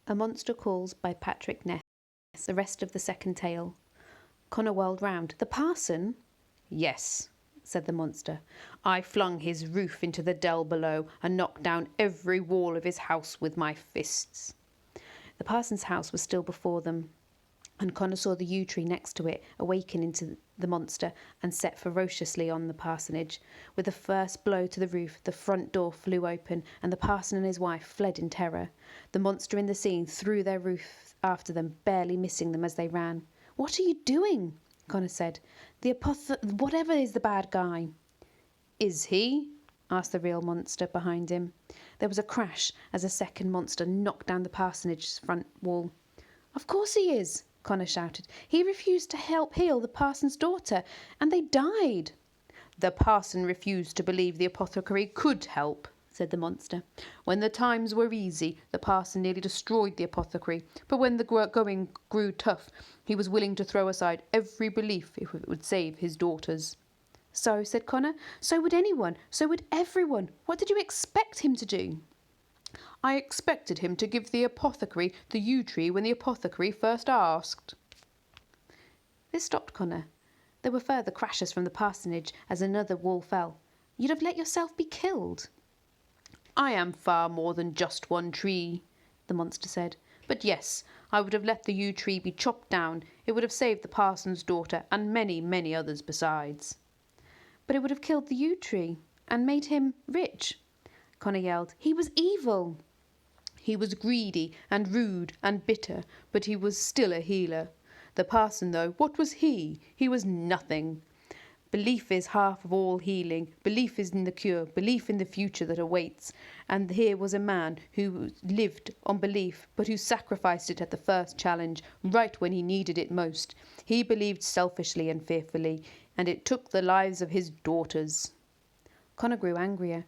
A Monster Calls by Patrick Ness. The rest of the second tale. Connor whirled round. The parson? Yes, said the monster. I flung his roof into the dell below and knocked down every wall of his house with my fists. The parson's house was still before them, and Connor saw the yew tree next to it awaken into the monster and set ferociously on the parsonage. With the first blow to the roof, the front door flew open, and the parson and his wife fled in terror. The monster in the scene threw their roof after them, barely missing them as they ran. "What are you doing?" Connor said. Whatever is the bad guy." "Is he?" asked the real monster behind him. There was a crash as a second monster knocked down the parsonage's front wall. "Of course he is," Connor shouted. "He refused to help heal the parson's daughter, and they died." "The parson refused to believe the apothecary could help," said the monster. "When the times were easy, the parson nearly destroyed the apothecary, but when the going grew tough, he was willing to throw aside every belief if it would save his daughters." "So," said Connor, "so would anyone, so would everyone. What did you expect him to do?" "I expected him to give the apothecary the yew tree when the apothecary first asked." This stopped Connor. There were further crashes from the parsonage as another wall fell. "You'd have let yourself be killed." "I am far more than just one tree," the monster said. "But yes, I would have let the yew tree be chopped down. It would have saved the parson's daughter and many, many others besides." "But it would have killed the yew tree and made him rich," Connor yelled. "He was evil." "He was greedy and rude and bitter, but he was still a healer. The parson, though, what was he? He was nothing. Belief is half of all healing. Belief is in the cure, belief in the future that awaits. And here was a man who lived on belief, but who sacrificed it at the first challenge, right when he needed it most. He believed selfishly and fearfully, and it took the lives of his daughters." Connor grew angrier.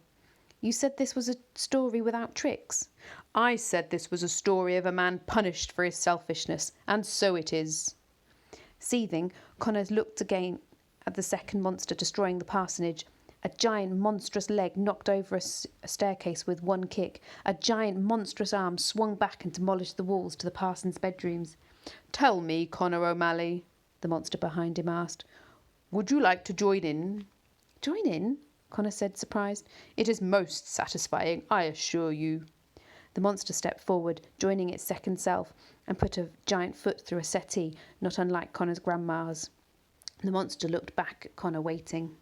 "You said this was a story without tricks." "I said this was a story of a man punished for his selfishness, and so it is." Seething, Connor looked again at the second monster destroying the parsonage. A giant monstrous leg knocked over a staircase with one kick. A giant monstrous arm swung back and demolished the walls to the parson's bedrooms. "Tell me, Connor O'Malley," the monster behind him asked, "would you like to join in?" "Join in?" Connor said, surprised. "It is most satisfying, I assure you." The monster stepped forward, joining its second self, and put a giant foot through a settee, not unlike Connor's grandma's. The monster looked back at Connor, waiting.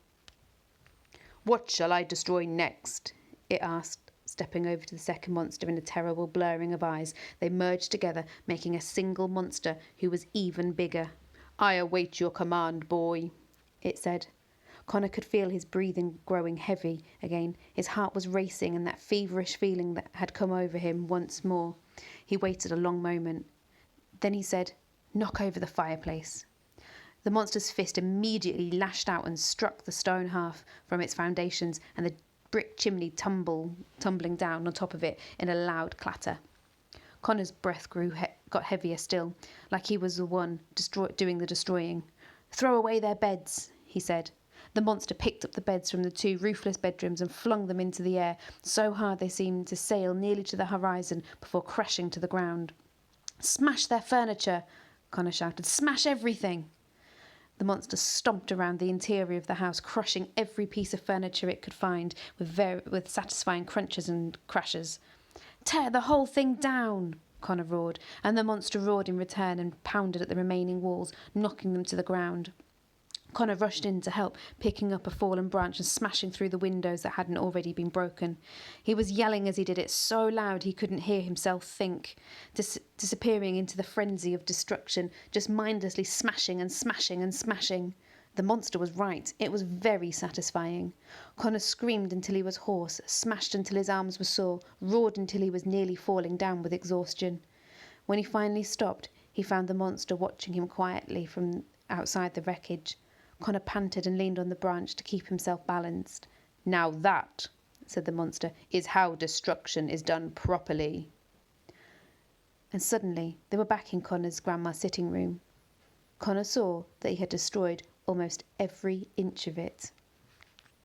"What shall I destroy next?" it asked, stepping over to the second monster in a terrible blurring of eyes. They merged together, making a single monster who was even bigger. "I await your command, boy," it said. Connor could feel his breathing growing heavy again. His heart was racing, and that feverish feeling that had come over him once more. He waited a long moment. Then he said, "Knock over the fireplace." The monster's fist immediately lashed out and struck the stone hearth from its foundations, and the brick chimney tumbling down on top of it in a loud clatter. Connor's breath got heavier still, like he was the one doing the destroying. "Throw away their beds," he said. The monster picked up the beds from the two roofless bedrooms and flung them into the air, so hard they seemed to sail nearly to the horizon before crashing to the ground. "Smash their furniture," Connor shouted. "Smash everything." The monster stomped around the interior of the house, crushing every piece of furniture it could find with satisfying crunches and crashes. "Tear the whole thing down," Connor roared, and the monster roared in return and pounded at the remaining walls, knocking them to the ground. Connor rushed in to help, picking up a fallen branch and smashing through the windows that hadn't already been broken. He was yelling as he did it, so loud he couldn't hear himself think, disappearing into the frenzy of destruction, just mindlessly smashing and smashing and smashing. The monster was right. It was very satisfying. Connor screamed until he was hoarse, smashed until his arms were sore, roared until he was nearly falling down with exhaustion. When he finally stopped, he found the monster watching him quietly from outside the wreckage. Connor panted and leaned on the branch to keep himself balanced. "Now that," said the monster, "is how destruction is done properly." And suddenly they were back in Connor's grandma's sitting room. Connor saw that he had destroyed almost every inch of it.